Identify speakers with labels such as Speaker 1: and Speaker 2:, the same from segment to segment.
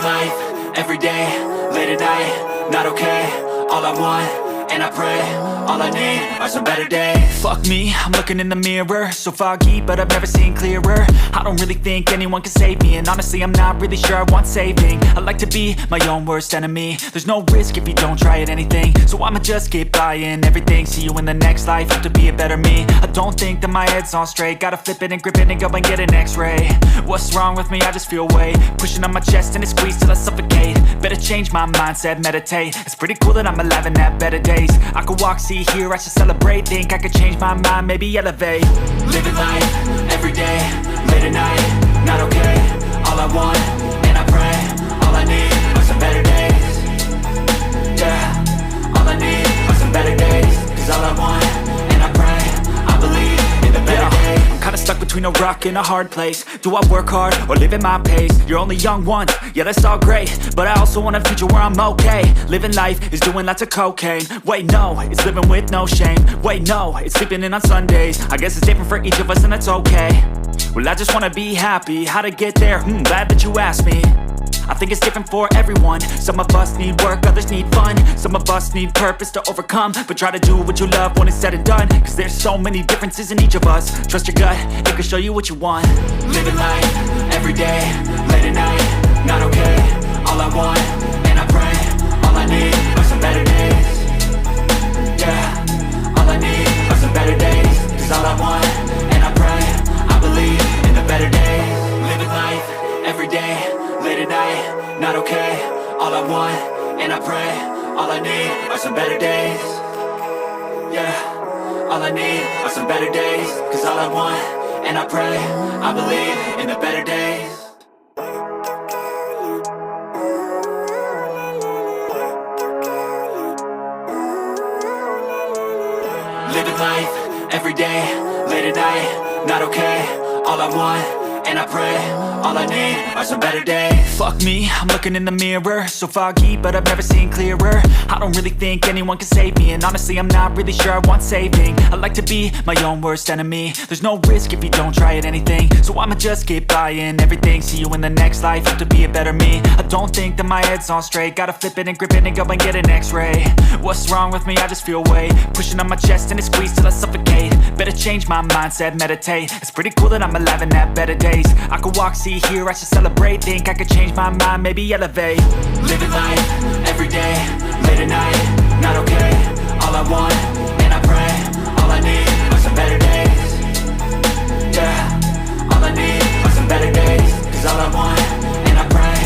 Speaker 1: life, every day, late at night, not okay. All I want, and I pray, all I need are some better days. Fuck me, I'm looking in the mirror, so foggy, but I've never seen clearer. I don't really think anyone can save me, and honestly I'm not really sure I want saving. I like to be my own worst enemy. There's no risk if you don't try at anything, so I'ma just keep buying everything. See you in the next life, have to be a better me. I don't think that my head's on straight, gotta flip it and grip it and go and get an x-ray. What's wrong with me? I just feel weight pushing on my chest and it squeezes till I suffocate. Better change my mindset, meditate. It's pretty cool that I'm alive and have better days. I could walk, see, hear, I should celebrate. Think I could change my mind, maybe elevate. Living life, every day, late at night, not okay. All I want, and I pray, all I need are some better days. Yeah, all I need are some better days. Cause all I want, and I pray, I believe in the better days. I'm kinda stuck between a rock and a hard place. Do I work hard or live at my pace? You're only young once, yeah that's all great, but I also want a future where I'm okay. Living life is doing lots of cocaine. Wait no, it's living with no shame. Wait no, it's sleeping in on Sundays. I guess it's different for each of us and that's okay. Well I just wanna be happy, how to get there? Glad that you asked me. I think it's different for everyone. Some of us need work, others need fun. Some of us need purpose to overcome. But try to do what you love when it's said and done. Cause there's so many differences in each of us. Trust your gut, it can show you what you want. Living life, every day, late at night, not okay. All I want, and I pray, all I need are some better days. Yeah, all I need are some better days. Cause all I want, and I pray, I believe in the better days. Living life, every day, late at night, not okay. All I want, and I pray, all I need are some better days. Yeah, all I need are some better days. Cause all I want, and I pray, I believe in the better days. Living life, every day, late at night, not okay. All I want, and I pray, all I need are some better days. Fuck me, I'm looking in the mirror, so foggy, but I've never seen clearer. I don't really think anyone can save me, and honestly I'm not really sure I want saving. I like to be my own worst enemy. There's no risk if you don't try at anything, so I'ma just keep buying everything. See you in the next life, have to be a better me. I don't think that my head's on straight, gotta flip it and grip it and go and get an x-ray. What's wrong with me? I just feel weight pushing on my chest and it squeezes till I suffocate. Better change my mindset, meditate. It's pretty cool that I'm alive and have better days. I could walk, see, hear, I should celebrate. Think I could change my mind, maybe elevate. Living life, every day, late at night, not okay. All I want, and I pray, all I need are some better days. Yeah, all I need are some better days. Cause all I want, and I pray,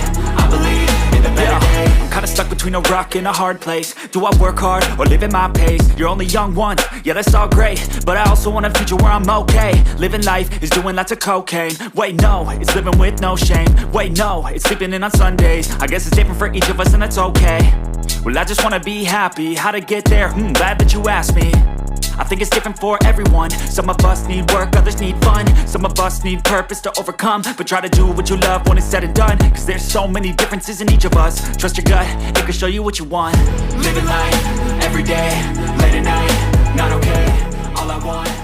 Speaker 1: I believe in the better days. I'm kinda stuck between a rock and a hard place. Do I work hard or live at my pace? You're only young once, yeah that's all great, but I also want a future where I'm okay. Living life is doing lots of cocaine. Wait no, it's living with no shame. Wait no, it's sleeping in on Sundays. I guess it's different for each of us and that's okay. Well I just wanna be happy, how to get there? Glad that you asked me. I think it's different for everyone. Some of us need work, others need fun. Some of us need purpose to overcome. But try to do what you love when it's said and done. Cause there's so many differences in each of us. Trust your gut, it can show you what you want. Living life, every day, late at night, not okay. All I want